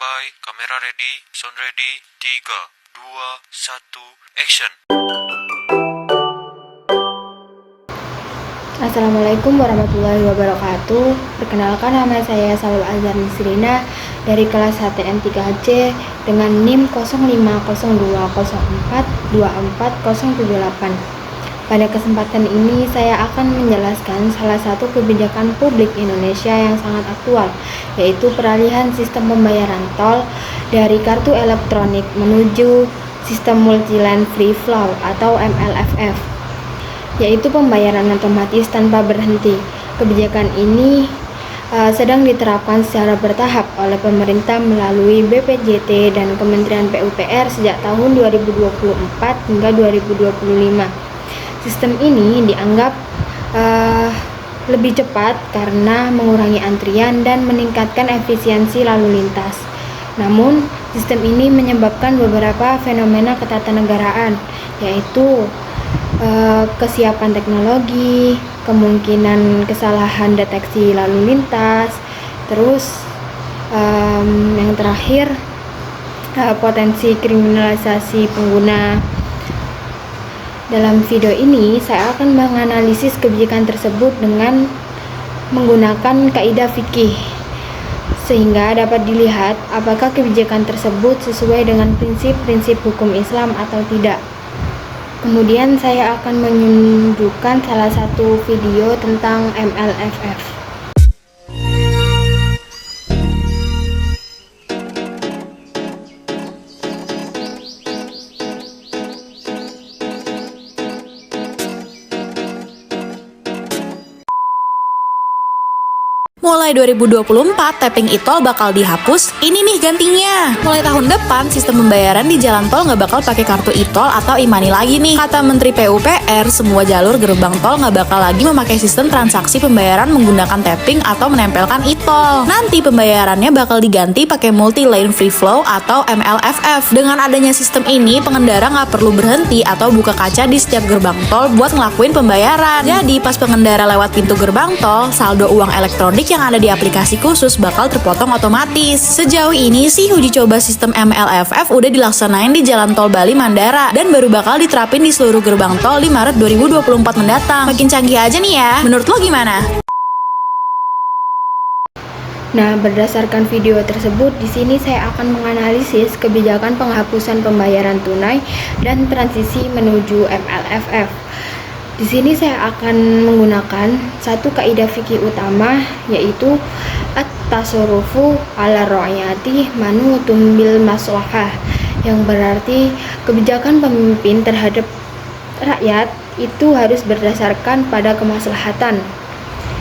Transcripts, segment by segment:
Standby, kamera ready, sound ready, 3, 2, 1, action. Assalamualaikum warahmatullahi wabarakatuh. Perkenalkan, nama saya Salul Azhar Nisrina dari kelas HTM 3C dengan NIM 050204240078. Pada kesempatan ini saya akan menjelaskan salah satu kebijakan publik Indonesia yang sangat aktual, yaitu peralihan sistem pembayaran tol dari kartu elektronik menuju sistem multi-lane free flow atau MLFF, yaitu pembayaran otomatis tanpa berhenti. Kebijakan ini sedang diterapkan secara bertahap oleh pemerintah melalui BPJT dan Kementerian PUPR sejak tahun 2024 hingga 2025. Sistem ini dianggap lebih cepat karena mengurangi antrian dan meningkatkan efisiensi lalu lintas. Namun, sistem ini menyebabkan beberapa fenomena ketatanegaraan, yaitu kesiapan teknologi, kemungkinan kesalahan deteksi lalu lintas, terus yang terakhir potensi kriminalisasi pengguna. Dalam video ini saya akan menganalisis kebijakan tersebut dengan menggunakan kaidah fikih, sehingga dapat dilihat apakah kebijakan tersebut sesuai dengan prinsip-prinsip hukum Islam atau tidak. Kemudian saya akan menunjukkan salah satu video tentang MLFF. Mulai 2024, tapping e-tol bakal dihapus. Ini nih gantinya. Mulai tahun depan, sistem pembayaran di jalan tol nggak bakal pakai kartu e-tol atau e-money lagi nih. Kata Menteri PUPR, semua jalur gerbang tol nggak bakal lagi memakai sistem transaksi pembayaran menggunakan tapping atau menempelkan e-tol. Nanti pembayarannya bakal diganti pakai multi-lane free flow atau MLFF. Dengan adanya sistem ini, pengendara nggak perlu berhenti atau buka kaca di setiap gerbang tol buat ngelakuin pembayaran. Jadi pas pengendara lewat pintu gerbang tol, saldo uang elektronik yang ada di aplikasi khusus bakal terpotong otomatis. Sejauh ini sih uji coba sistem MLFF udah dilaksanain di Jalan Tol Bali Mandara dan baru bakal diterapin di seluruh gerbang tol di Maret 2024 mendatang. Makin canggih aja nih ya. Menurut lo gimana? Nah, berdasarkan video tersebut, di sini saya akan menganalisis kebijakan penghapusan pembayaran tunai dan transisi menuju MLFF. Di sini saya akan menggunakan satu kaidah fikih utama, yaitu at-tasarrufu ala ra'yati manutum bil maslahah, yang berarti kebijakan pemimpin terhadap rakyat itu harus berdasarkan pada kemaslahatan.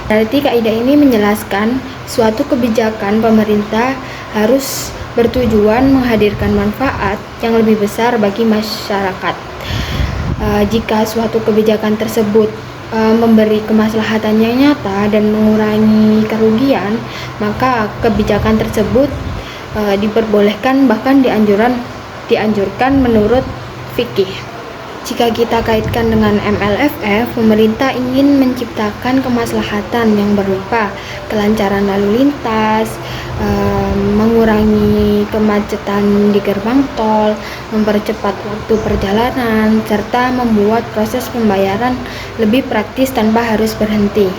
Berarti kaidah ini menjelaskan suatu kebijakan pemerintah harus bertujuan menghadirkan manfaat yang lebih besar bagi masyarakat. Jika suatu kebijakan tersebut memberi kemaslahatannya nyata dan mengurangi kerugian, maka kebijakan tersebut diperbolehkan, bahkan dianjurkan menurut fikih. Jika kita kaitkan dengan MLFF, pemerintah ingin menciptakan kemaslahatan yang berupa kelancaran lalu lintas, mengurangi kemacetan di gerbang tol, mempercepat waktu perjalanan, serta membuat proses pembayaran lebih praktis tanpa harus berhenti.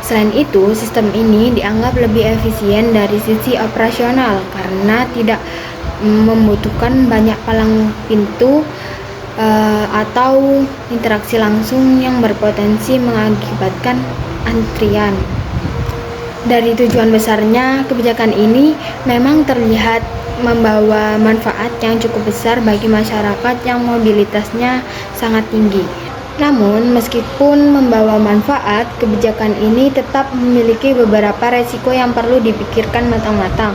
Selain itu, sistem ini dianggap lebih efisien dari sisi operasional karena tidak membutuhkan banyak palang pintu atau interaksi langsung yang berpotensi mengakibatkan antrian. Dari tujuan besarnya, kebijakan ini memang terlihat membawa manfaat yang cukup besar bagi masyarakat yang mobilitasnya sangat tinggi. Namun, meskipun membawa manfaat, kebijakan ini tetap memiliki beberapa resiko yang perlu dipikirkan matang-matang.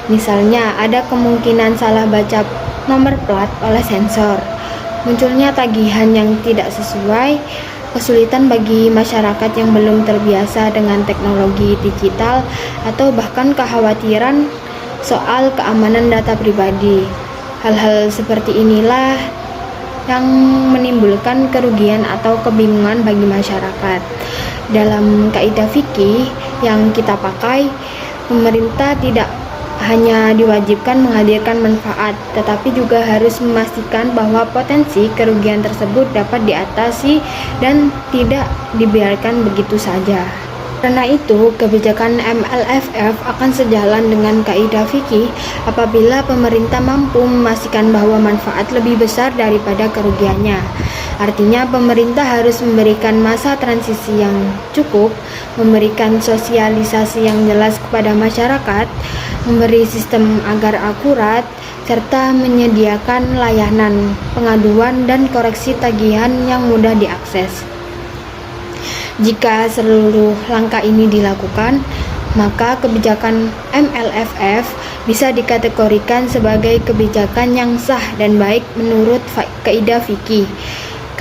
Misalnya, ada kemungkinan salah baca nomor plat oleh sensor, munculnya tagihan yang tidak sesuai, kesulitan bagi masyarakat yang belum terbiasa dengan teknologi digital, atau bahkan kekhawatiran soal keamanan data pribadi. Hal-hal seperti inilah yang menimbulkan kerugian atau kebingungan bagi masyarakat. Dalam kaidah fikih yang kita pakai, pemerintah tidak hanya diwajibkan menghadirkan manfaat, tetapi juga harus memastikan bahwa potensi kerugian tersebut dapat diatasi dan tidak dibiarkan begitu saja. Karena itu, kebijakan MLFF akan sejalan dengan kaidah fikih apabila pemerintah mampu memastikan bahwa manfaat lebih besar daripada kerugiannya. Artinya, pemerintah harus memberikan masa transisi yang cukup, memberikan sosialisasi yang jelas kepada masyarakat, memberi sistem agar akurat, serta menyediakan layanan pengaduan dan koreksi tagihan yang mudah diakses. Jika seluruh langkah ini dilakukan, maka kebijakan MLFF bisa dikategorikan sebagai kebijakan yang sah dan baik menurut kaidah fikih.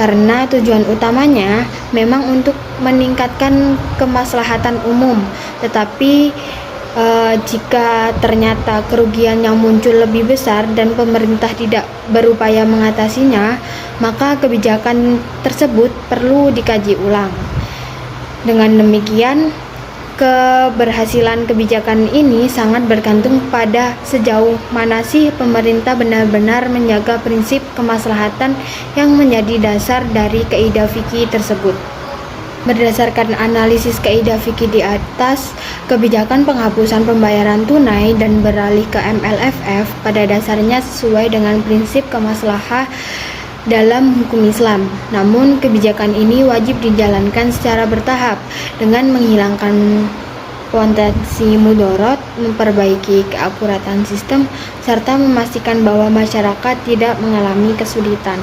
Karena tujuan utamanya memang untuk meningkatkan kemaslahatan umum, tetapi jika ternyata kerugian yang muncul lebih besar dan pemerintah tidak berupaya mengatasinya, maka kebijakan tersebut perlu dikaji ulang. Dengan demikian, keberhasilan kebijakan ini sangat bergantung pada sejauh mana sih pemerintah benar-benar menjaga prinsip kemaslahatan yang menjadi dasar dari kaidah fikih tersebut. Berdasarkan analisis kaidah fikih di atas, kebijakan penghapusan pembayaran tunai dan beralih ke MLFF pada dasarnya sesuai dengan prinsip kemaslahatan dalam hukum Islam. Namun, kebijakan ini wajib dijalankan secara bertahap dengan menghilangkan potensi mudorot, memperbaiki keakuratan sistem, serta memastikan bahwa masyarakat tidak mengalami kesulitan.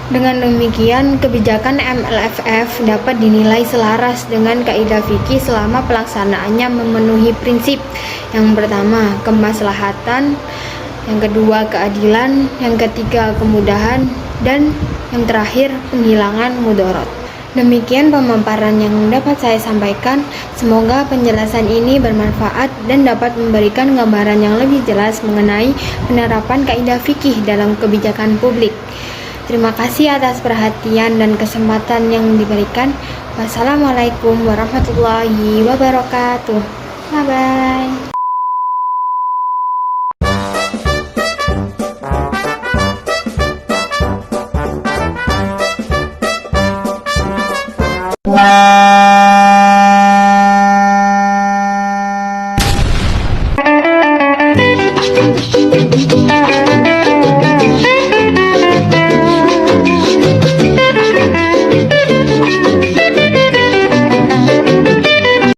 Dengan demikian, kebijakan MLFF dapat dinilai selaras dengan kaidah fikih selama pelaksanaannya memenuhi prinsip. Yang pertama, kemaslahatan, yang kedua, keadilan, yang ketiga, kemudahan, dan yang terakhir, penghilangan mudorot. Demikian pemaparan yang dapat saya sampaikan. Semoga penjelasan ini bermanfaat dan dapat memberikan gambaran yang lebih jelas mengenai penerapan kaidah fikih dalam kebijakan publik. Terima kasih atas perhatian dan kesempatan yang diberikan. Wassalamualaikum warahmatullahi wabarakatuh. Bye-bye. Wow.